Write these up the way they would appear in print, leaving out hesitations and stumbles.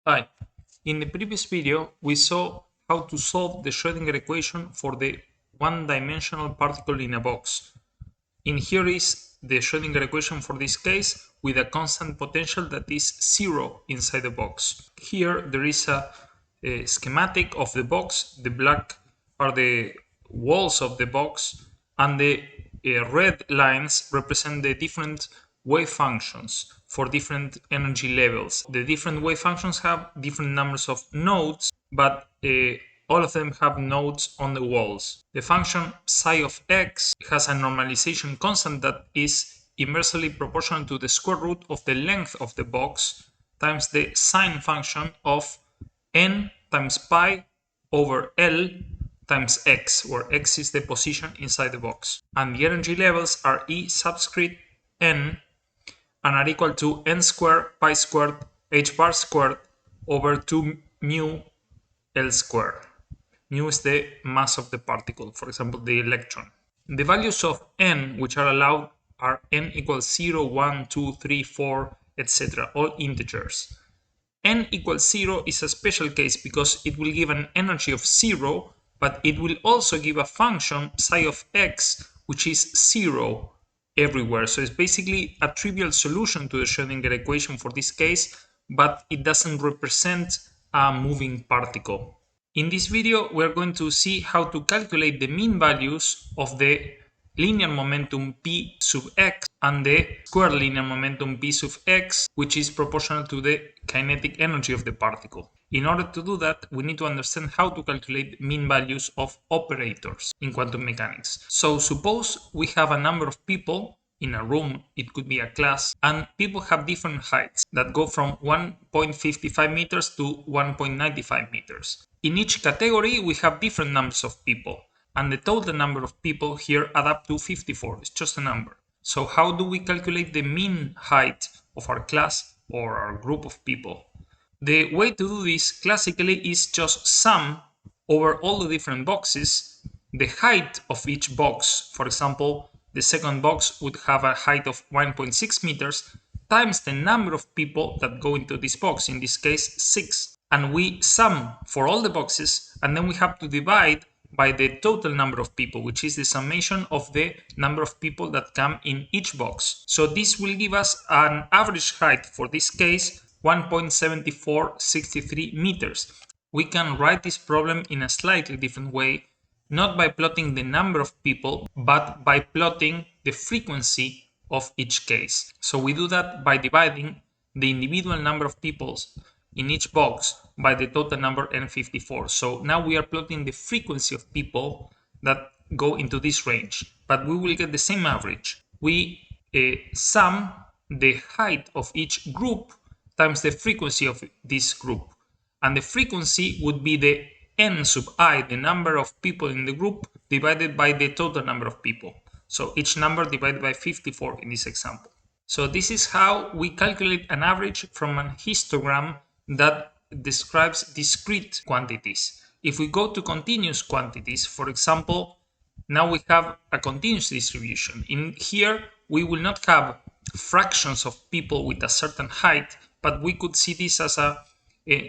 Hi, in the previous video we saw how to solve the Schrödinger equation for the one-dimensional particle in a box. In here is the Schrödinger equation for this case with a constant potential that is 0 inside the box. Here there is a schematic of the box. The black are the walls of the box and the red lines represent the different wave functions for different energy levels. The different wave functions have different numbers of nodes, but all of them have nodes on the walls. The function psi of x has a normalization constant that is inversely proportional to the square root of the length of the box times the sine function of n times pi over L times x, where x is the position inside the box. And the energy levels are E subscript n and are equal to n squared pi squared h bar squared over 2 mu L squared. Mu is the mass of the particle, for example, the electron. The values of n which are allowed are n equals 0, 1, 2, 3, 4, etc., all integers. N equals 0 is a special case because it will give an energy of 0, but it will also give a function psi of x which is 0 everywhere. So it's basically a trivial solution to the Schrödinger equation for this case, but it doesn't represent a moving particle. In this video, we're going to see how to calculate the mean values of the linear momentum p sub x and the square linear momentum p sub x, which is proportional to the kinetic energy of the particle. In order to do that, we need to understand how to calculate mean values of operators in quantum mechanics. So suppose we have a number of people in a room, it could be a class, and people have different heights that go from 1.55 meters to 1.95 meters. In each category, we have different numbers of people, and the total number of people here add up to 54. It's just a number. So how do we calculate the mean height of our class or our group of people? The way to do this classically is just sum over all the different boxes the height of each box. For example, the second box would have a height of 1.6 meters times the number of people that go into this box, in this case 6. And we sum for all the boxes, and then we have to divide by the total number of people, which is the summation of the number of people that come in each box. So this will give us an average height for this case 1.7463 meters. We can write this problem in a slightly different way, not by plotting the number of people, but by plotting the frequency of each case. So we do that by dividing the individual number of people in each box by the total number n54. So now we are plotting the frequency of people that go into this range, but we will get the same average. We sum the height of each group times the frequency of this group, and the frequency would be the n sub I, the number of people in the group, divided by the total number of people. So each number divided by 54 in this example. So this is how we calculate an average from a histogram that describes discrete quantities. If we go to continuous quantities, for example, now we have a continuous distribution. In here, we will not have fractions of people with a certain height, but we could see this as a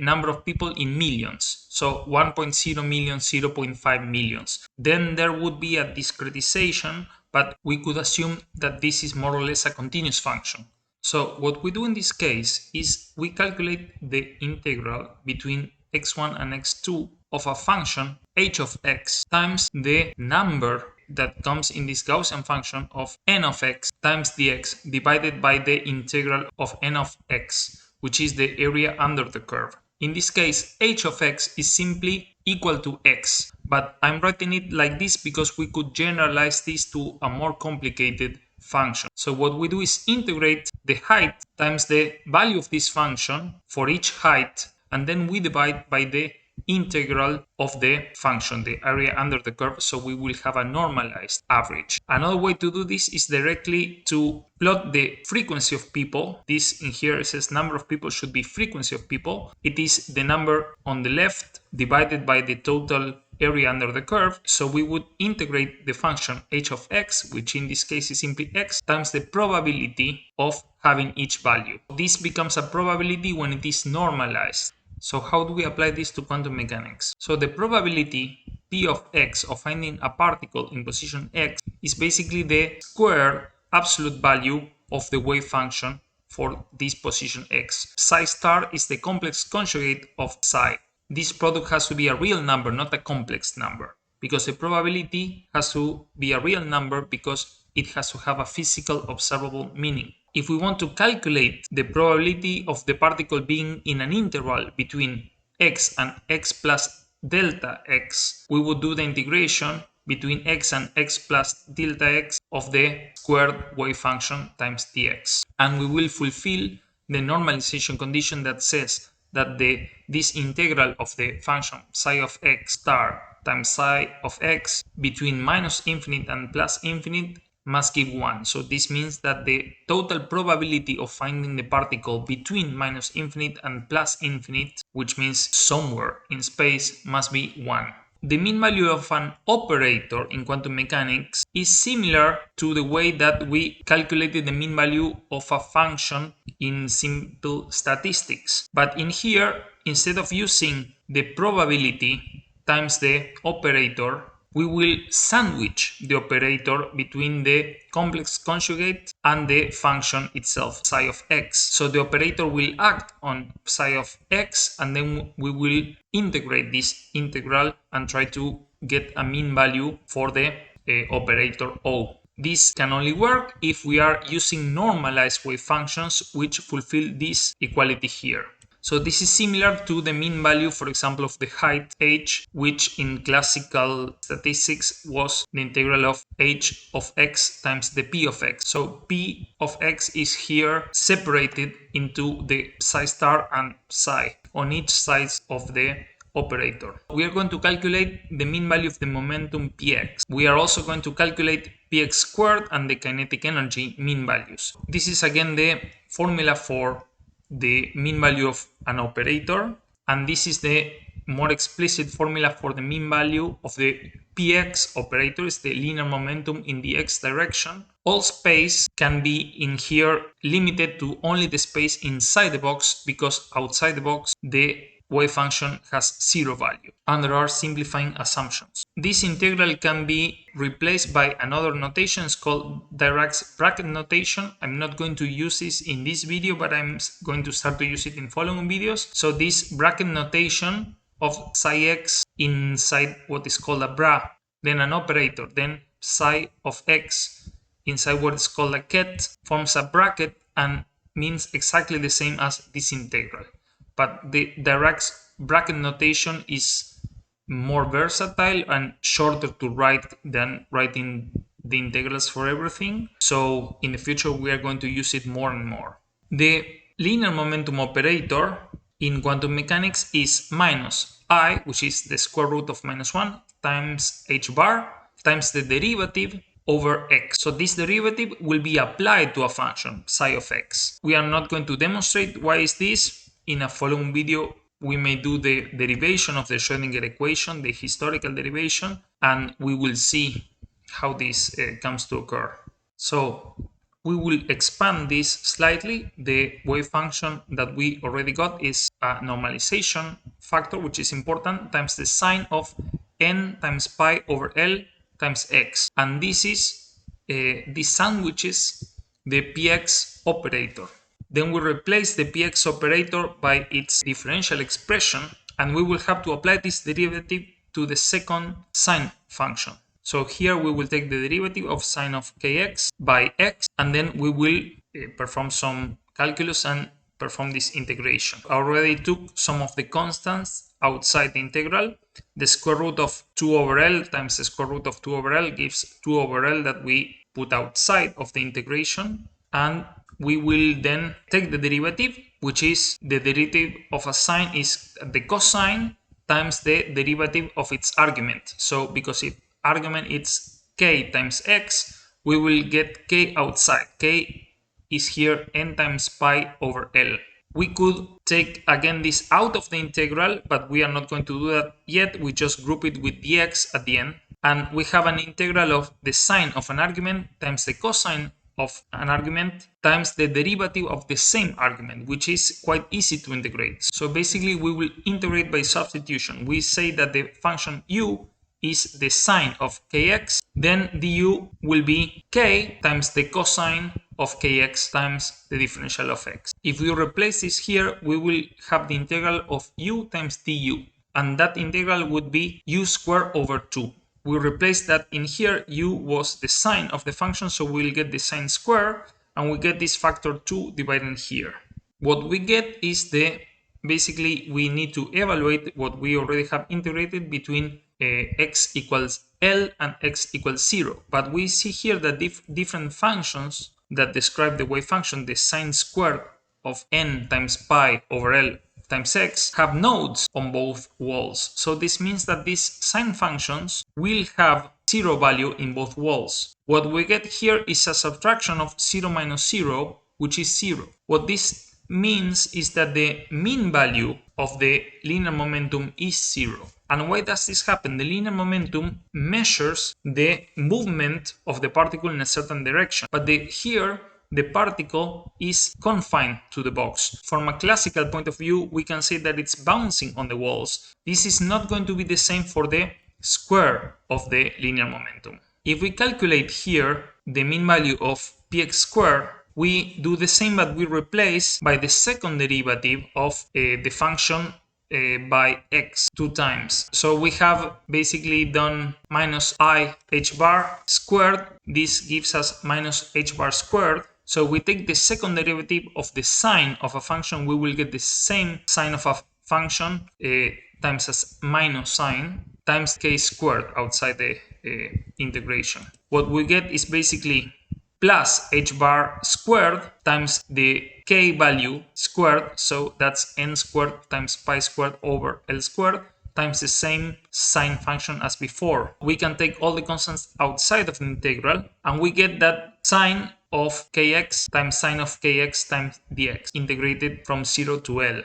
number of people in millions. So 1.0 million, 0.5 millions. Then there would be a discretization, but we could assume that this is more or less a continuous function. So what we do in this case is we calculate the integral between x1 and x2 of a function h of x times the number that comes in this Gaussian function of n of x times dx divided by the integral of n of x, which is the area under the curve. In this case, h of x is simply equal to x, but I'm writing it like this because we could generalize this to a more complicated function. So what we do is integrate the height times the value of this function for each height, and then we divide by the integral of the function, the area under the curve, so we will have a normalized average. Another way to do this is directly to plot the frequency of people. This in here says number of people should be frequency of people. It is the number on the left divided by the total area under the curve. So we would integrate the function h of x, which in this case is simply x, times the probability of having each value. This becomes a probability when it is normalized. So how do we apply this to quantum mechanics? So the probability p of x of finding a particle in position x is basically the square absolute value of the wave function for this position x. Psi star is the complex conjugate of psi. This product has to be a real number, not a complex number, because the probability has to be a real number because it has to have a physical observable meaning. If we want to calculate the probability of the particle being in an interval between x and x plus delta x, we would do the integration between x and x plus delta x of the squared wave function times dx. And we will fulfill the normalization condition that says that this integral of the function psi of x star times psi of x between minus infinite and plus infinite must give 1. So this means that the total probability of finding the particle between minus infinite and plus infinite, which means somewhere in space, must be 1. The mean value of an operator in quantum mechanics is similar to the way that we calculated the mean value of a function in simple statistics. But in here, instead of using the probability times the operator, we will sandwich the operator between the complex conjugate and the function itself, psi of x. So the operator will act on psi of x, and then we will integrate this integral and try to get a mean value for the operator O. This can only work if we are using normalized wave functions which fulfill this equality here. So this is similar to the mean value, for example, of the height h, which in classical statistics was the integral of h of x times the p of x. So p of x is here separated into the psi star and psi on each side of the operator. We are going to calculate the mean value of the momentum px. We are also going to calculate px squared and the kinetic energy mean values. This is again the formula for the mean value of an operator, and this is the more explicit formula for the mean value of the px operator, is the linear momentum in the x direction. All space can be in here limited to only the space inside the box, because outside the box the wave function has zero value, and there are simplifying assumptions. This integral can be replaced by another notation called Dirac's bracket notation. I'm not going to use this in this video, but I'm going to start to use it in following videos. So this bracket notation of psi x inside what is called a bra, then an operator, then psi of x inside what is called a ket, forms a bracket and means exactly the same as this integral. But the Dirac's bracket notation is more versatile and shorter to write than writing the integrals for everything. So in the future we are going to use it more and more. The linear momentum operator in quantum mechanics is minus I, which is the square root of minus 1, times h bar, times the derivative over x. So this derivative will be applied to a function, psi of x. We are not going to demonstrate why is this. In a following video, we may do the derivation of the Schrödinger equation, the historical derivation, and we will see how this comes to occur. So we will expand this slightly. The wave function that we already got is a normalization factor, which is important, times the sine of n times pi over L times x. And this sandwiches the px operator. Then we replace the px operator by its differential expression, and we will have to apply this derivative to the second sine function. So here we will take the derivative of sine of kx by x, and then we will perform some calculus and perform this integration. I already took some of the constants outside the integral. The square root of 2 over L times the square root of 2 over L gives 2 over L that we put outside of the integration, and we will then take the derivative, which is the derivative of a sine is the cosine times the derivative of its argument. So because its argument is k times x, we will get k outside. K is here n times pi over L. We could take again this out of the integral, but we are not going to do that yet. We just group it with dx at the end, and we have an integral of the sine of an argument times the cosine of an argument times the derivative of the same argument, which is quite easy to integrate. So basically we will integrate by substitution. We say that the function u is the sine of kx, then du will be k times the cosine of kx times the differential of x. If we replace this here, we will have the integral of u times du, and that integral would be u squared over 2. We replace that in here. U was the sine of the function, so we'll get the sine squared, and we get this factor 2 divided here. What we get is basically we need to evaluate what we already have integrated between x equals L and x equals 0. But we see here that different functions that describe the wave function, the sine squared of n times pi over L times x, have nodes on both walls. So this means that these sine functions will have 0 value in both walls. What we get here is a subtraction of 0 minus 0, which is 0. What this means is that the mean value of the linear momentum is 0. And why does this happen? The linear momentum measures the movement of the particle in a certain direction, but here the particle is confined to the box. From a classical point of view, we can say that it's bouncing on the walls. This is not going to be the same for the square of the linear momentum. If we calculate here the mean value of px squared, we do the same, but we replace by the second derivative of the function by x 2 times. So we have basically done minus I h bar squared. This gives us minus h bar squared. So we take the second derivative of the sine of a function, we will get the same sine of a function times as minus sine times k squared outside the integration. What we get is basically plus h bar squared times the k value squared, so that's n squared times pi squared over L squared times the same sine function as before. We can take all the constants outside of the integral, and we get that sine of kx times sine of kx times dx, integrated from 0 to L.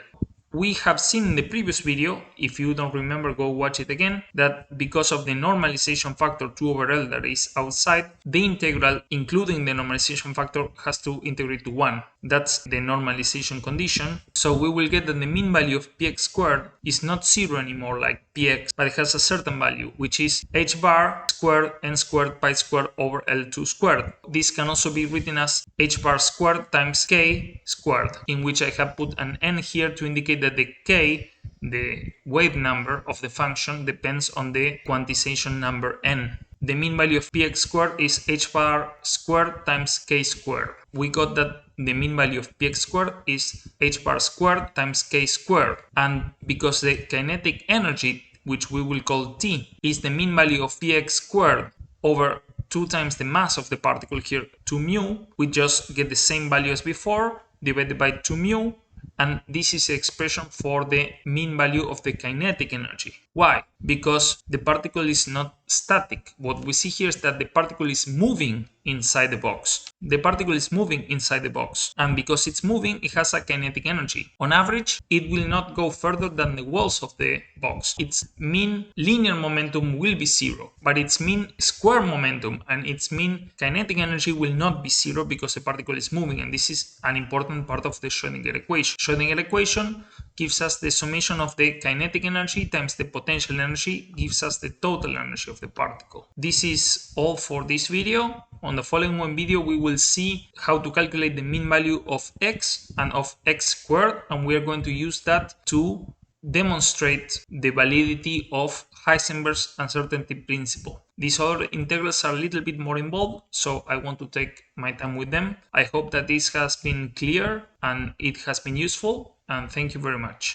We have seen in the previous video, if you don't remember, go watch it again, that because of the normalization factor 2 over L that is outside, the integral, including the normalization factor, has to integrate to 1. That's the normalization condition. So we will get that the mean value of px squared is not 0 anymore like px, but it has a certain value, which is h bar squared n squared pi squared over L2 squared. This can also be written as h bar squared times k squared, in which I have put an n here to indicate that the k, the wave number of the function, depends on the quantization number n. The mean value of px squared is h bar squared times k squared. We got that the mean value of px squared is h bar squared times k squared. And because the kinetic energy, which we will call T, is the mean value of px squared over 2 times the mass of the particle here, 2 mu, we just get the same value as before, divided by 2 mu, and this is the expression for the mean value of the kinetic energy. Why? Because the particle is not static. What we see here is that the particle is moving inside the box. The particle is moving inside the box, and because it's moving, it has a kinetic energy. On average, it will not go further than the walls of the box. Its mean linear momentum will be 0, but its mean square momentum and its mean kinetic energy will not be 0 because the particle is moving, and this is an important part of the Schrödinger equation. Schrödinger equation gives us the summation of the kinetic energy times the potential energy, gives us the total energy of the particle. This is all for this video. On the following one video, we will see how to calculate the mean value of x and of x squared, and we are going to use that to demonstrate the validity of Heisenberg's uncertainty principle. These other integrals are a little bit more involved, so I want to take my time with them. I hope that this has been clear and it has been useful, and thank you very much.